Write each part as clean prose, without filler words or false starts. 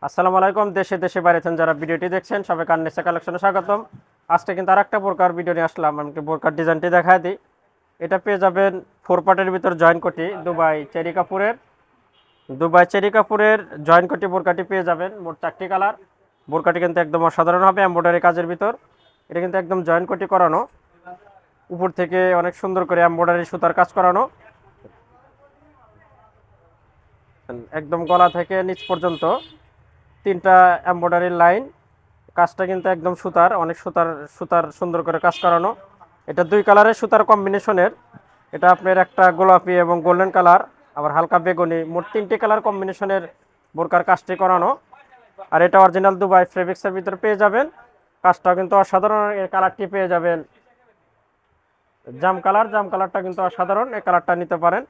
আসসালামু আলাইকুম। দেশে দেশে বাইরে থেকে যারা ভিডিওটি দেখছেন সবাইকে আননেসা কালেকশনে স্বাগতম। আজকে কিন্তু আরেকটা বোরকার ভিডিও নিয়ে আসলাম। আমি একটু বোরকার ডিজাইনটি দেখায় দিই। এটা পেয়ে যাবেন 4 পার্টের ভিতর জয়েন কোটি দুবাই চেরি কাপুরের জয়েন কোটি বোরকাটি পেয়ে যাবেন। মোট 4টি কালার। বোরকাটি কিন্তু একদম অসাধারণ হবে এমব্রয়ডারি কাজের ভিতর। এটা কিন্তু একদম জয়েন কোটি করানো, উপর থেকে অনেক সুন্দর করে এমব্রয়ডারি সুতার কাজ করানো, একদম গলা থেকে নিচ পর্যন্ত 3টা এমব্রয়ডারি লাইন। কাজটা কিন্তু একদম সুতার, অনেক সুতার সুতার সুন্দর করে কাজ করানো। এটা 2 কালারের সুতার কম্বিনেশনের। এটা আপনার একটা গোলাপি এবং গোল্ডেন কালার, আবার হালকা বেগুনি, মোট 3টে কালার কম্বিনেশনের বোরকার কাজটি করানো। আর এটা অরিজিনাল দুবাই ফেব্রিক্সের ভিতরে পেয়ে যাবেন। কাজটা কিন্তু অসাধারণ। এই কালারটি পেয়ে যাবেন জাম কালারটা কিন্তু অসাধারণ, এই কালারটা নিতে পারেন।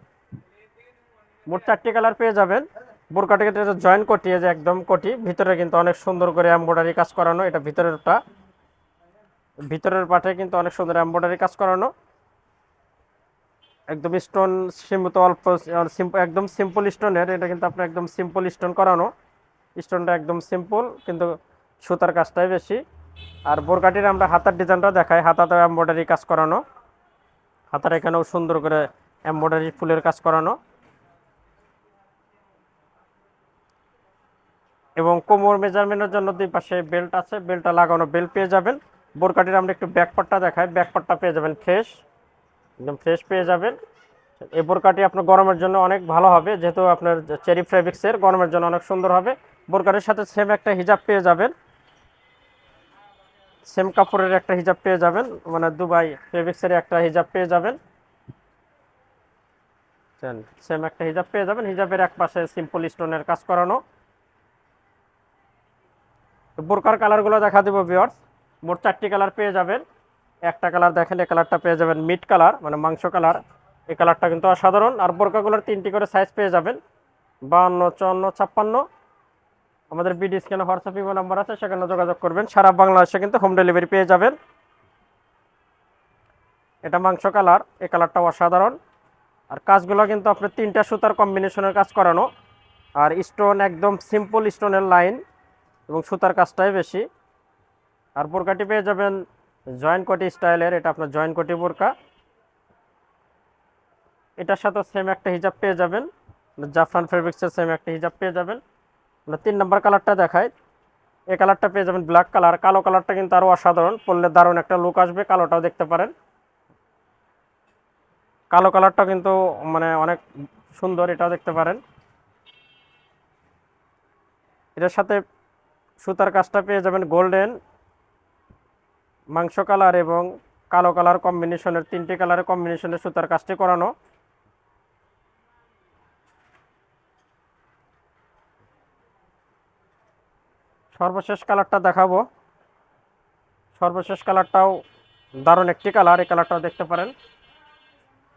মোট 4টি কালার পেয়ে যাবেন। বোরকাটিকে জয়েন কোটি, যে একদম কোটি, ভিতরে কিন্তু অনেক সুন্দর করে এমব্রয়ডারি কাজ করানো। এটা ভিতরের পাটে কিন্তু অনেক সুন্দর এমব্রয়ডারি কাজ করানো, একদম স্টোন সীমিত অল্প, একদম সিম্পল স্টোনের। এটা কিন্তু আপনার একদম সিম্পল স্টোন করানো। স্টোনটা একদম সিম্পল, কিন্তু সুতার কাজটাই বেশি। আর বোরকাটির আমরা হাতার ডিজাইনটা দেখাই। হাতাতেও এমব্রয়ডারি কাজ করানো, হাতার এখানেও সুন্দর করে এমব্রয়ডারি ফুলের কাজ করানো, এবং কোমর মেজারমেন্টের জন্য 2 পাশে বেল্ট আছে, বেল্টটা লাগানো বেল্ট পেয়ে যাবেন। বোরকাটির আমরা একটু ব্যাকপার্টটা দেখাই। ব্যাকপার্টটা পেয়ে যাবেন ফ্রেশ, একদম ফ্রেশ পেয়ে যাবেন। এই বোরকাটি আপনার গরমের জন্য অনেক ভালো হবে, যেহেতু আপনার চেরি ফেব্রিক্সের, গরমের জন্য অনেক সুন্দর হবে। বোরকাটির সাথে সেম একটা হিজাব পেয়ে যাবেন, সেম কাপড়ের একটা হিজাব পেয়ে যাবেন, মানে দুবাই ফেব্রিক্সের একটা হিজাব পেয়ে যাবেন। সেম একটা হিজাব পেয়ে যাবেন, হিজাবের এক পাশে সিম্পল স্টোনের কাজ করানো। বোরকার কালারগুলো দেখা দেবো ভিউয়ার্স। মোট 4টি কালার পেয়ে যাবেন। একটা কালার দেখেন, এই কালারটা পেয়ে যাবেন মিড কালার, মানে মাংস কালার। এই কালারটা কিন্তু অসাধারণ। আর বোরকাগুলোর 3টি করে সাইজ পেয়ে যাবেন, 52, 54, 56। আমাদের বিডি স্ক্যানে হোয়াটসঅ্যাপ ইমো নাম্বার আছে, সেখানে যোগাযোগ করবেন। সারা বাংলাদেশে কিন্তু হোম ডেলিভারি পেয়ে যাবেন। এটা মাংস কালার, এই কালারটা অসাধারণ। আর কাজগুলো কিন্তু আপনার 3টা সুতার কম্বিনেশনের কাজ করানো, আর স্টোন একদম সিম্পল স্টোনের লাইন, এবং সুতার কাজটাই বেশি। আর বোরকাটি পেয়ে যাবেন জয়েন্ট কোটি স্টাইলের। এটা আপনার জয়েন্ট কোটি বোরকা। এটার সাথে সেম একটা হিজাব পেয়ে যাবেন, জাফরান ফেব্রিক্সের সেম একটা হিজাব পেয়ে যাবেন। আমরা 3 নম্বর কালারটা দেখাই। এই কালারটা পেয়ে যাবেন ব্ল্যাক কালার। কালো কালারটা কিন্তু আরও অসাধারণ, পরলে দারুণ একটা লুক আসবে। কালোটাও দেখতে পারেন, কালো কালারটা কিন্তু মানে অনেক সুন্দর, এটাও দেখতে পারেন। এটার সাথে সুতার কাজটা পেয়ে যাবেন গোল্ডেন, মাংস কালার এবং কালো কালার কম্বিনেশনের, 3টে কালারের কম্বিনেশনের সুতার কাজটি করানো। সর্বশেষ কালারটা দেখাবো। সর্বশেষ কালারটাও দারুণ একটি কালার, এই কালারটাও দেখতে পারেন।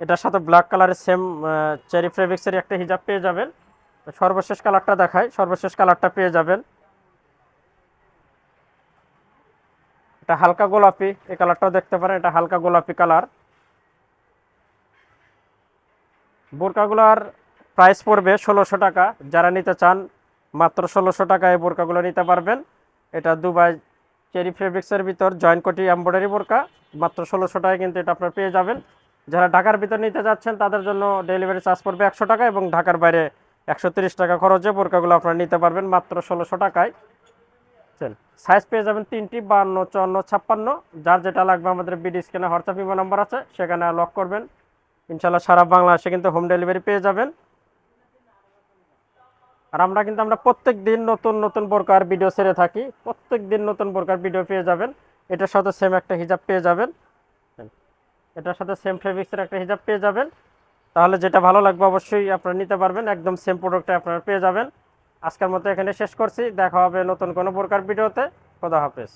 এটার সাথে ব্ল্যাক কালারের সেম চেরি ফেব্রিক্সের একটা হিজাব পেয়ে যাবেন। সর্বশেষ কালারটা দেখাই। সর্বশেষ কালারটা পেয়ে যাবেন, এটা হালকা গোলাপি, এই কালারটাও দেখতে পারেন। এটা হালকা গোলাপি কালার। বোরকাগুলোর প্রাইস পড়বে 1600 টাকা। যারা নিতে চান মাত্র 1600 টাকায় বোরকাগুলো নিতে পারবেন। এটা দুবাই চেরি ফেব্রিক্সের ভিতর জয়েন্ট কোটি এমব্রয়ডারি বোরকা, মাত্র 1600 টাকায় কিন্তু এটা আপনারা পেয়ে যাবেন। যারা ঢাকার ভিতর নিতে যাচ্ছেন তাদের জন্য ডেলিভারি চার্জ পড়বে 100 টাকা, এবং ঢাকার বাইরে 130 টাকা খরচে বোরকাগুলো আপনারা নিতে পারবেন মাত্র 1600 টাকায়। সাইজ পেয়ে যাবেন 3টি, 52, 54, 56। যার যেটা লাগবে আমাদের বিডি স্ক্যানে হোয়াটসঅ্যাপ ইমো নাম্বার আছে, সেখানে লক করবেন। ইনশাল্লাহ সারা বাংলাদেশে কিন্তু হোম ডেলিভারি পেয়ে যাবেন। আর আমরা প্রত্যেক দিন নতুন নতুন বোরকার ভিডিও ছেড়ে থাকি, প্রত্যেক দিন নতুন বোরকার ভিডিও পেয়ে যাবেন। এটার সাথে সেম একটা হিজাব পেয়ে যাবেন, এটার সাথে সেম ফেব্রিক্সের একটা হিজাব পেয়ে যাবেন। তাহলে যেটা ভালো লাগবে অবশ্যই আপনারা নিতে পারবেন, একদম সেম প্রোডাক্টটা আপনারা পেয়ে যাবেন। আজকের মতো এখানে শেষ করছি, দেখা হবে নতুন কোনো বোরকার ভিডিওতে। খোদা হাফেজ।